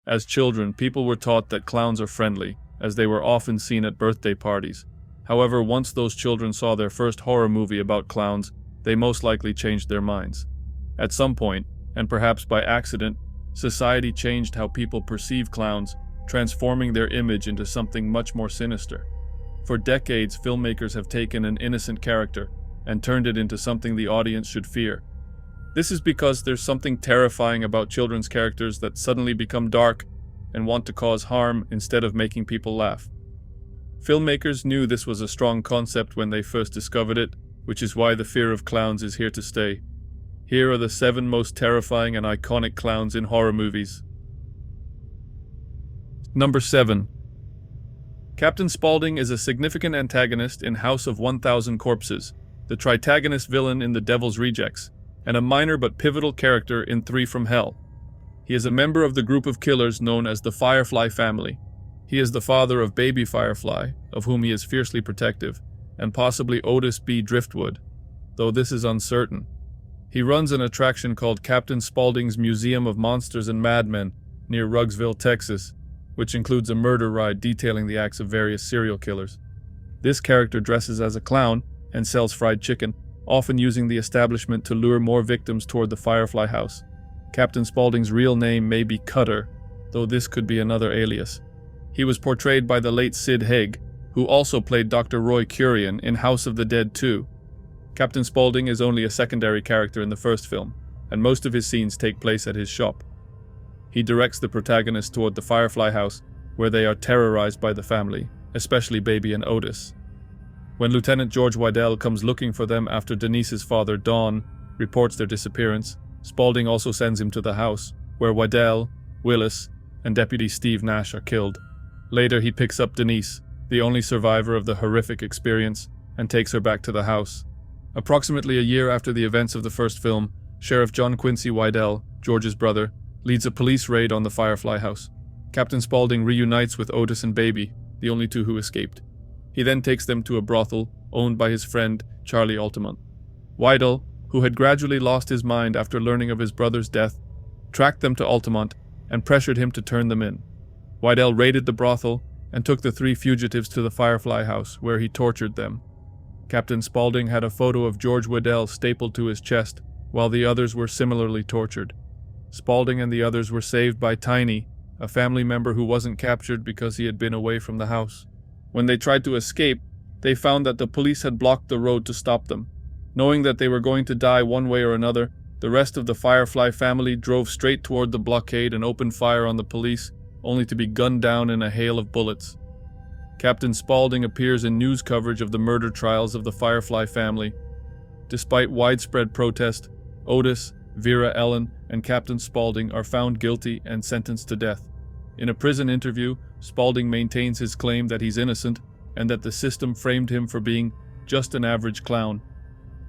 As children, people were taught that clowns are friendly, as they were often seen at birthday parties. However, once those children saw their first horror movie about clowns, they most likely changed their minds. At some point, and perhaps by accident, society changed how people perceive clowns, transforming their image into something much more sinister. For decades, filmmakers have taken an innocent character and turned it into something the audience should fear. This is because there's something terrifying about children's characters that suddenly become dark and want to cause harm instead of making people laugh. Filmmakers knew this was a strong concept when they first discovered it, which is why the fear of clowns is here to stay. Here are the 7 most terrifying and iconic clowns in horror movies. Number 7. Captain Spalding is a significant antagonist in House of 1000 Corpses, the tritagonist villain in The Devil's Rejects, and a minor but pivotal character in 3 from Hell. He is a member of the group of killers known as the Firefly family. He is the father of Baby Firefly, of whom he is fiercely protective, and possibly Otis B. Driftwood, though this is uncertain. He runs an attraction called Captain Spalding's Museum of Monsters and Madmen near Rugsville, Texas, which includes a murder ride detailing the acts of various serial killers. This character dresses as a clown and sells fried chicken, often using the establishment to lure more victims toward the Firefly house. Captain Spalding's real name may be Cutter, though this could be another alias. He was portrayed by the late Sid Haig, who also played Dr. Roy Curian in House of the Dead 2. Captain Spalding is only a secondary character in the first film, and most of his scenes take place at his shop. He directs the protagonist toward the Firefly house, where they are terrorized by the family, especially Baby and Otis. When Lieutenant George Wydell comes looking for them after Denise's father, Don, reports their disappearance, Spalding also sends him to the house, where Wydell, Willis, and Deputy Steve Nash are killed. Later, he picks up Denise, the only survivor of the horrific experience, and takes her back to the house. Approximately a year after the events of the first film, Sheriff John Quincy Wydell, George's brother, leads a police raid on the Firefly house. Captain Spalding reunites with Otis and Baby, the only 2 who escaped. He then takes them to a brothel owned by his friend Charlie Altamont. Wydell, who had gradually lost his mind after learning of his brother's death, tracked them to Altamont and pressured him to turn them in. Wydell raided the brothel and took the 3 fugitives to the Firefly house, where he tortured them. Captain Spalding had a photo of George Wydell stapled to his chest, while the others were similarly tortured. Spalding and the others were saved by Tiny, a family member who wasn't captured because he had been away from the house. When they tried to escape, they found that the police had blocked the road to stop them. Knowing that they were going to die one way or another, the rest of the Firefly family drove straight toward the blockade and opened fire on the police, only to be gunned down in a hail of bullets. Captain Spalding appears in news coverage of the murder trials of the Firefly family. Despite widespread protest, Otis, Vera Ellen, and Captain Spalding are found guilty and sentenced to death. In a prison interview, Spalding maintains his claim that he's innocent and that the system framed him for being just an average clown.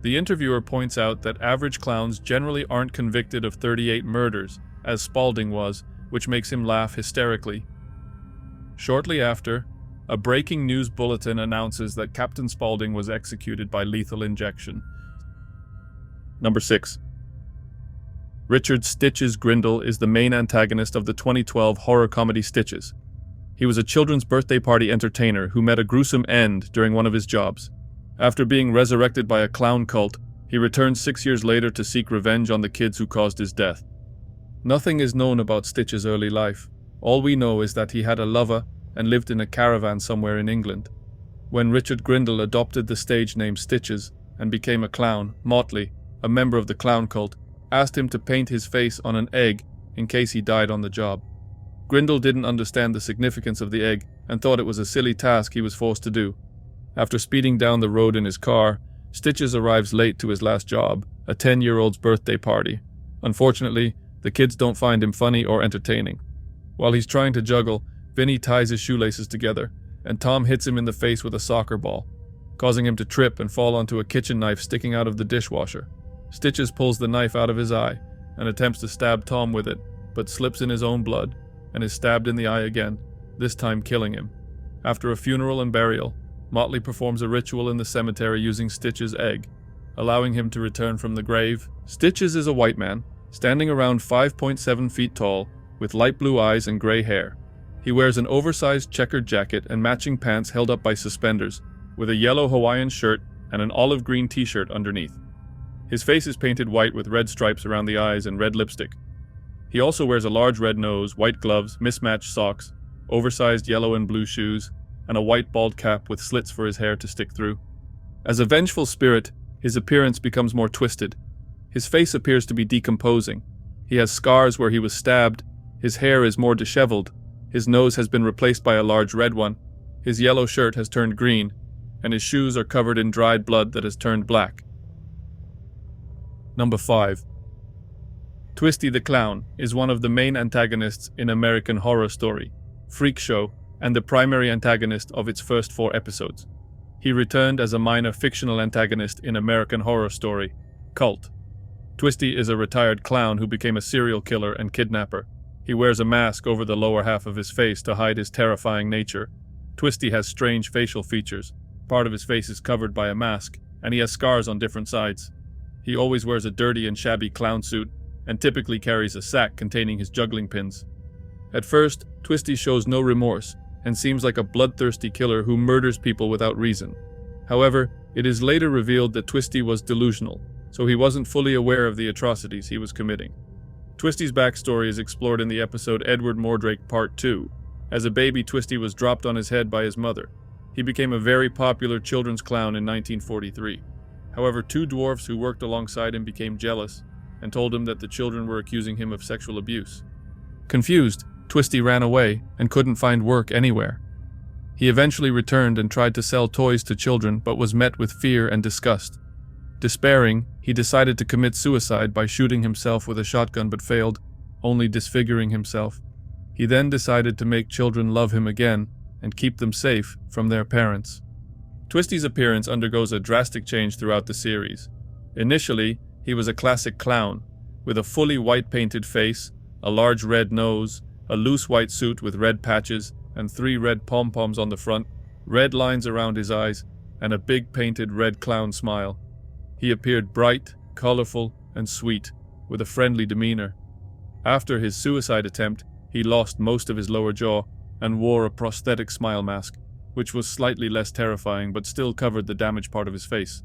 The interviewer points out that average clowns generally aren't convicted of 38 murders, as Spalding was, which makes him laugh hysterically. Shortly after, a breaking news bulletin announces that Captain Spalding was executed by lethal injection. Number 6. Richard Stitches Grindle is the main antagonist of the 2012 horror comedy Stitches. He was a children's birthday party entertainer who met a gruesome end during one of his jobs. After being resurrected by a clown cult, he returned 6 years later to seek revenge on the kids who caused his death. Nothing is known about Stitch's early life. All we know is that he had a lover and lived in a caravan somewhere in England. When Richard Grindle adopted the stage name Stitches and became a clown, Motley, a member of the clown cult, asked him to paint his face on an egg in case he died on the job. Grindle didn't understand the significance of the egg and thought it was a silly task he was forced to do. After speeding down the road in his car, Stitches arrives late to his last job, a 10-year-old's birthday party. Unfortunately, the kids don't find him funny or entertaining. While he's trying to juggle, Vinny ties his shoelaces together, and Tom hits him in the face with a soccer ball, causing him to trip and fall onto a kitchen knife sticking out of the dishwasher. Stitches pulls the knife out of his eye and attempts to stab Tom with it, but slips in his own blood and is stabbed in the eye again, this time killing him. After a funeral and burial, Motley performs a ritual in the cemetery using Stitch's egg, allowing him to return from the grave. Stitches is a white man, standing around 5.7 feet tall, with light blue eyes and gray hair. He wears an oversized checkered jacket and matching pants held up by suspenders, with a yellow Hawaiian shirt and an olive green t-shirt underneath. His face is painted white with red stripes around the eyes and red lipstick. He also wears a large red nose, white gloves, mismatched socks, oversized yellow and blue shoes, and a white bald cap with slits for his hair to stick through. As a vengeful spirit, his appearance becomes more twisted. His face appears to be decomposing. He has scars where he was stabbed, his hair is more disheveled, his nose has been replaced by a large red one, his yellow shirt has turned green, and his shoes are covered in dried blood that has turned black. Number 5. Twisty the Clown is one of the main antagonists in American Horror Story, Freak Show, and the primary antagonist of its first 4 episodes. He returned as a minor fictional antagonist in American Horror Story, Cult. Twisty is a retired clown who became a serial killer and kidnapper. He wears a mask over the lower half of his face to hide his terrifying nature. Twisty has strange facial features. Part of his face is covered by a mask, and he has scars on different sides. He always wears a dirty and shabby clown suit, and typically carries a sack containing his juggling pins. At first, Twisty shows no remorse, and seems like a bloodthirsty killer who murders people without reason. However, it is later revealed that Twisty was delusional, so he wasn't fully aware of the atrocities he was committing. Twisty's backstory is explored in the episode Edward Mordrake Part 2. As a baby, Twisty was dropped on his head by his mother. He became a very popular children's clown in 1943. However, 2 dwarfs who worked alongside him became jealous and told him that the children were accusing him of sexual abuse. Confused, Twisty ran away and couldn't find work anywhere. He eventually returned and tried to sell toys to children but was met with fear and disgust. Despairing, he decided to commit suicide by shooting himself with a shotgun but failed, only disfiguring himself. He then decided to make children love him again and keep them safe from their parents. Twisty's appearance undergoes a drastic change throughout the series. Initially, he was a classic clown, with a fully white painted face, a large red nose, a loose white suit with red patches and 3 red pom-poms on the front, red lines around his eyes, and a big painted red clown smile. He appeared bright, colorful, and sweet, with a friendly demeanor. After his suicide attempt, he lost most of his lower jaw and wore a prosthetic smile mask, which was slightly less terrifying but still covered the damaged part of his face.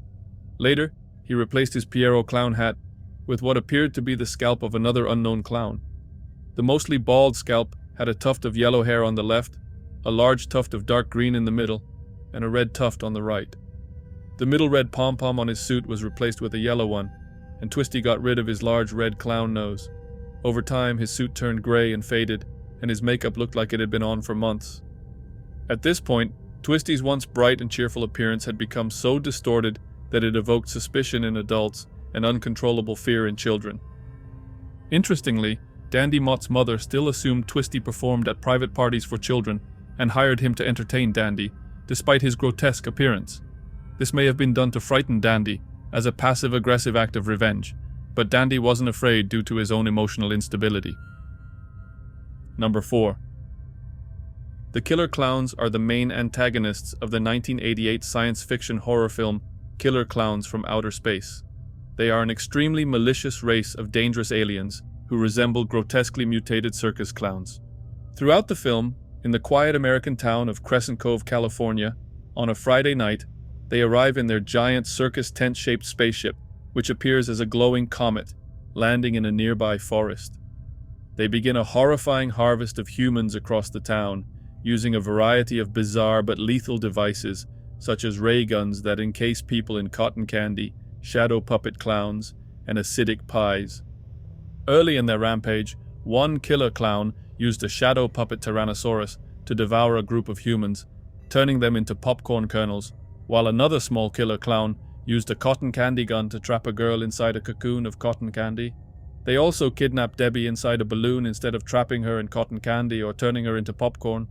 Later, he replaced his Pierrot clown hat with what appeared to be the scalp of another unknown clown. The mostly bald scalp had a tuft of yellow hair on the left, a large tuft of dark green in the middle, and a red tuft on the right. The middle red pom-pom on his suit was replaced with a yellow one, and Twisty got rid of his large red clown nose. Over time, his suit turned gray and faded, and his makeup looked like it had been on for months. At this point, Twisty's once bright and cheerful appearance had become so distorted that it evoked suspicion in adults and uncontrollable fear in children. Interestingly, Dandy Mott's mother still assumed Twisty performed at private parties for children and hired him to entertain Dandy, despite his grotesque appearance. This may have been done to frighten Dandy, as a passive-aggressive act of revenge, but Dandy wasn't afraid due to his own emotional instability. Number 4. The Killer Klowns are the main antagonists of the 1988 science fiction horror film Killer Klowns from Outer Space. They are an extremely malicious race of dangerous aliens who resemble grotesquely mutated circus clowns. Throughout the film, in the quiet American town of Crescent Cove, California, on a Friday night, they arrive in their giant circus tent-shaped spaceship, which appears as a glowing comet, landing in a nearby forest. They begin a horrifying harvest of humans across the town, using a variety of bizarre but lethal devices, such as ray guns that encase people in cotton candy, shadow puppet clowns, and acidic pies. Early in their rampage, one killer clown used a shadow puppet Tyrannosaurus to devour a group of humans, turning them into popcorn kernels, while another small killer clown used a cotton candy gun to trap a girl inside a cocoon of cotton candy. They also kidnapped Debbie inside a balloon instead of trapping her in cotton candy or turning her into popcorn.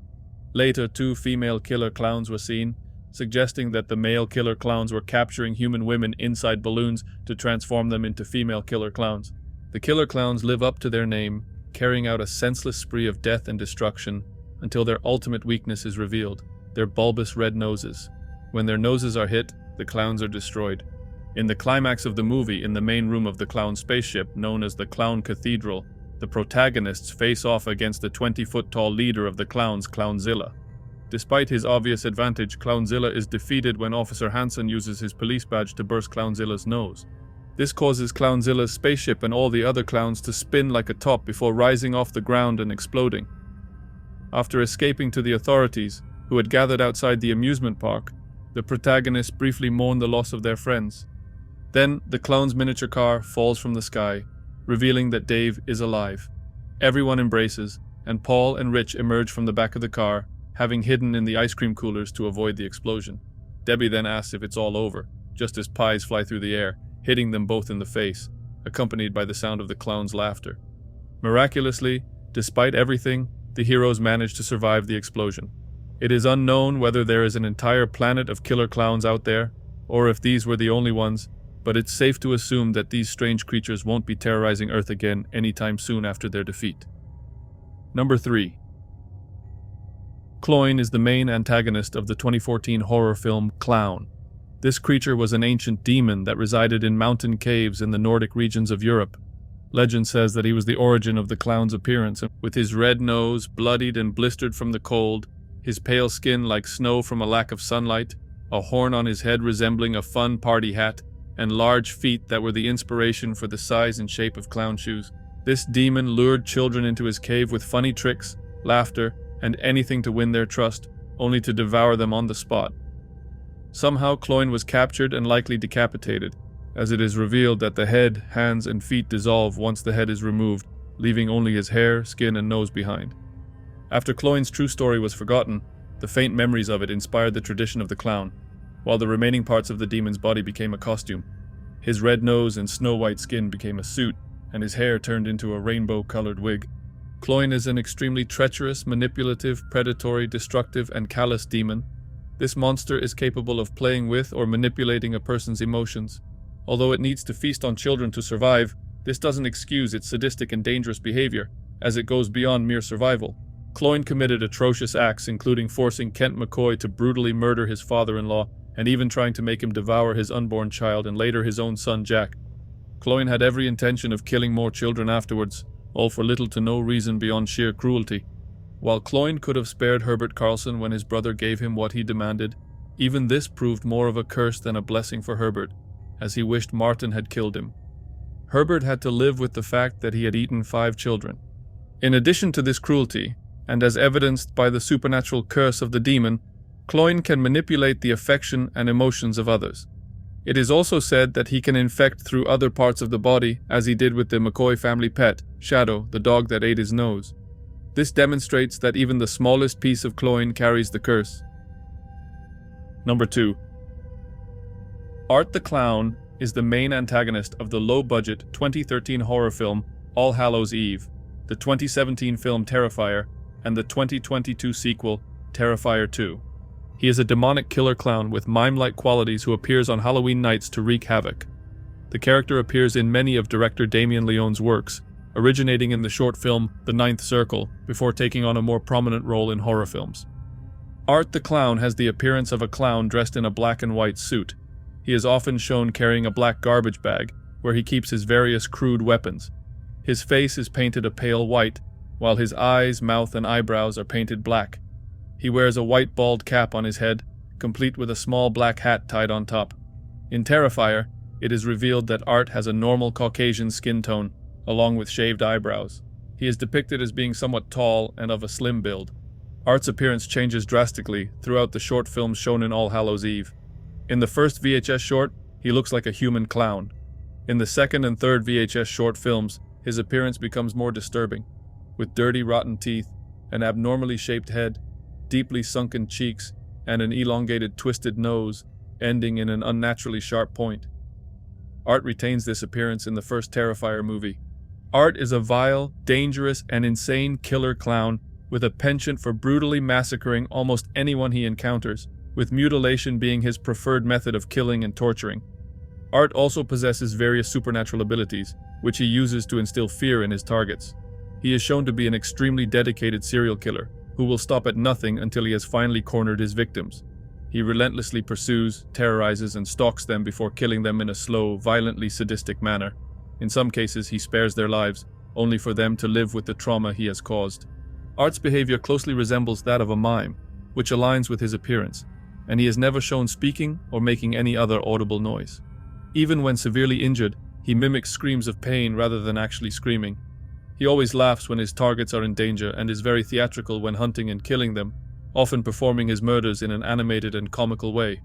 Later, 2 female killer clowns were seen, suggesting that the male killer clowns were capturing human women inside balloons to transform them into female killer clowns. The killer clowns live up to their name, carrying out a senseless spree of death and destruction until their ultimate weakness is revealed, their bulbous red noses. When their noses are hit, the clowns are destroyed. In the climax of the movie, in the main room of the clown spaceship, known as the Clown Cathedral, the protagonists face off against the 20-foot-tall leader of the clowns, Clownzilla. Despite his obvious advantage, Clownzilla is defeated when Officer Hansen uses his police badge to burst Clownzilla's nose. This causes Clownzilla's spaceship and all the other clowns to spin like a top before rising off the ground and exploding. After escaping to the authorities, who had gathered outside the amusement park, the protagonists briefly mourn the loss of their friends. Then, the clown's miniature car falls from the sky, revealing that Dave is alive. Everyone embraces, and Paul and Rich emerge from the back of the car, having hidden in the ice cream coolers to avoid the explosion. Debbie then asks if it's all over, just as pies fly through the air, hitting them both in the face, accompanied by the sound of the clown's laughter. Miraculously, despite everything, the heroes manage to survive the explosion. It is unknown whether there is an entire planet of killer clowns out there, or if these were the only ones, but it's safe to assume that these strange creatures won't be terrorizing Earth again anytime soon after their defeat. Number 3. Clin is the main antagonist of the 2014 horror film Clown. This creature was an ancient demon that resided in mountain caves in the Nordic regions of Europe. Legend says that he was the origin of the clown's appearance, with his red nose bloodied and blistered from the cold, his pale skin like snow from a lack of sunlight, a horn on his head resembling a fun party hat, and large feet that were the inspiration for the size and shape of clown shoes. This demon lured children into his cave with funny tricks, laughter, and anything to win their trust, only to devour them on the spot. Somehow Clin was captured and likely decapitated, as it is revealed that the head, hands, and feet dissolve once the head is removed, leaving only his hair, skin, and nose behind. After Clin's true story was forgotten, the faint memories of it inspired the tradition of the clown, while the remaining parts of the demon's body became a costume. His red nose and snow-white skin became a suit, and his hair turned into a rainbow-colored wig. Clin is an extremely treacherous, manipulative, predatory, destructive, and callous demon. This monster is capable of playing with or manipulating a person's emotions. Although it needs to feast on children to survive, this doesn't excuse its sadistic and dangerous behavior, as it goes beyond mere survival. Clin committed atrocious acts, including forcing Kent McCoy to brutally murder his father-in-law, and even trying to make him devour his unborn child and later his own son Jack. Clin had every intention of killing more children afterwards, all for little to no reason beyond sheer cruelty. While Clin could have spared Herbert Carlson when his brother gave him what he demanded, even this proved more of a curse than a blessing for Herbert, as he wished Martin had killed him. Herbert had to live with the fact that he had eaten 5 children. In addition to this cruelty, and as evidenced by the supernatural curse of the demon, Clin can manipulate the affection and emotions of others. It is also said that he can infect through other parts of the body, as he did with the McCoy family pet, Shadow, the dog that ate his nose. This demonstrates that even the smallest piece of Clin carries the curse. Number 2. Art the Clown is the main antagonist of the low-budget 2013 horror film All Hallows' Eve, the 2017 film Terrifier, and the 2022 sequel Terrifier 2. He is a demonic killer clown with mime-like qualities who appears on Halloween nights to wreak havoc. The character appears in many of director Damien Leone's works, originating in the short film The Ninth Circle, before taking on a more prominent role in horror films. Art the Clown has the appearance of a clown dressed in a black and white suit. He is often shown carrying a black garbage bag, where he keeps his various crude weapons. His face is painted a pale white, while his eyes, mouth, and eyebrows are painted black. He wears a white bald cap on his head, complete with a small black hat tied on top. In Terrifier, it is revealed that Art has a normal Caucasian skin tone, along with shaved eyebrows. He is depicted as being somewhat tall and of a slim build. Art's appearance changes drastically throughout the short films shown in All Hallows' Eve. In the first VHS short, he looks like a human clown. In the second and third VHS short films, his appearance becomes more disturbing, with dirty, rotten teeth, an abnormally shaped head, deeply sunken cheeks, and an elongated, twisted nose, ending in an unnaturally sharp point. Art retains this appearance in the first Terrifier movie. Art is a vile, dangerous, and insane killer clown with a penchant for brutally massacring almost anyone he encounters, with mutilation being his preferred method of killing and torturing. Art also possesses various supernatural abilities, which he uses to instill fear in his targets. He is shown to be an extremely dedicated serial killer, who will stop at nothing until he has finally cornered his victims. He relentlessly pursues, terrorizes, and stalks them before killing them in a slow, violently sadistic manner. In some cases, he spares their lives, only for them to live with the trauma he has caused. Art's behavior closely resembles that of a mime, which aligns with his appearance, and he is never shown speaking or making any other audible noise. Even when severely injured, he mimics screams of pain rather than actually screaming. He always laughs when his targets are in danger and is very theatrical when hunting and killing them, often performing his murders in an animated and comical way.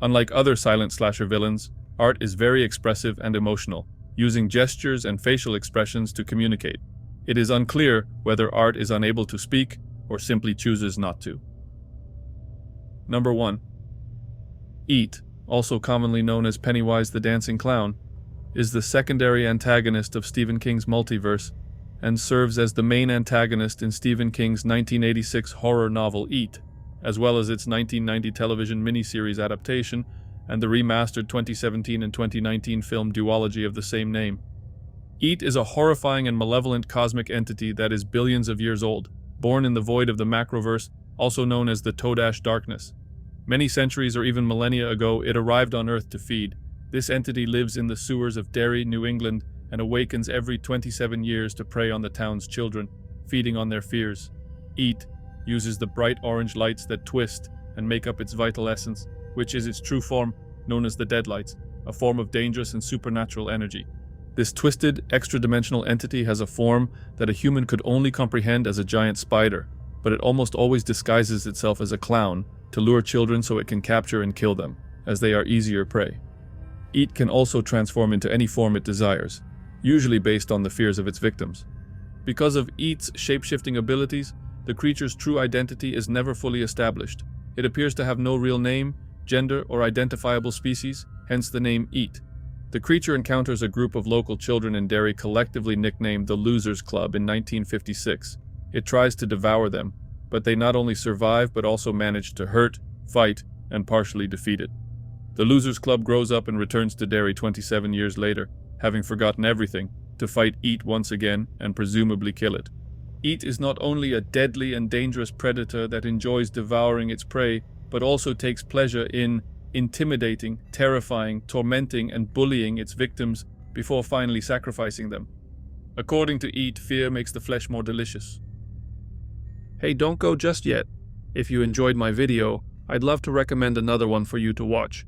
Unlike other silent slasher villains, Art is very expressive and emotional, using gestures and facial expressions to communicate. It is unclear whether Art is unable to speak or simply chooses not to. Number 1. Eat, also commonly known as Pennywise the Dancing Clown, is the secondary antagonist of Stephen King's multiverse and serves as the main antagonist in Stephen King's 1986 horror novel Eat, as well as its 1990 television miniseries adaptation and the remastered 2017 and 2019 film duology of the same name. Eat is a horrifying and malevolent cosmic entity that is billions of years old, born in the void of the macroverse, also known as the Todash Darkness. Many centuries or even millennia ago, it arrived on Earth to feed. This entity lives in the sewers of Derry, New England, and awakens every 27 years to prey on the town's children, feeding on their fears. Eat uses the bright orange lights that twist and make up its vital essence, which is its true form, known as the Deadlights, a form of dangerous and supernatural energy. This twisted, extra-dimensional entity has a form that a human could only comprehend as a giant spider, but it almost always disguises itself as a clown to lure children so it can capture and kill them, as they are easier prey. Eat can also transform into any form it desires, usually based on the fears of its victims. Because of Eat's shape-shifting abilities, the creature's true identity is never fully established. It appears to have no real name, gender, or identifiable species, hence the name Eat. The creature encounters a group of local children in Derry collectively nicknamed the Losers Club in 1956. It tries to devour them, but they not only survive but also manage to hurt, fight, and partially defeat it. The Losers Club grows up and returns to Derry 27 years later, having forgotten everything, to fight Eat once again and presumably kill it. Eat is not only a deadly and dangerous predator that enjoys devouring its prey, but also takes pleasure in intimidating, terrifying, tormenting, and bullying its victims before finally sacrificing them. According to Eat, fear makes the flesh more delicious. Hey, don't go just yet. If you enjoyed my video, I'd love to recommend another one for you to watch.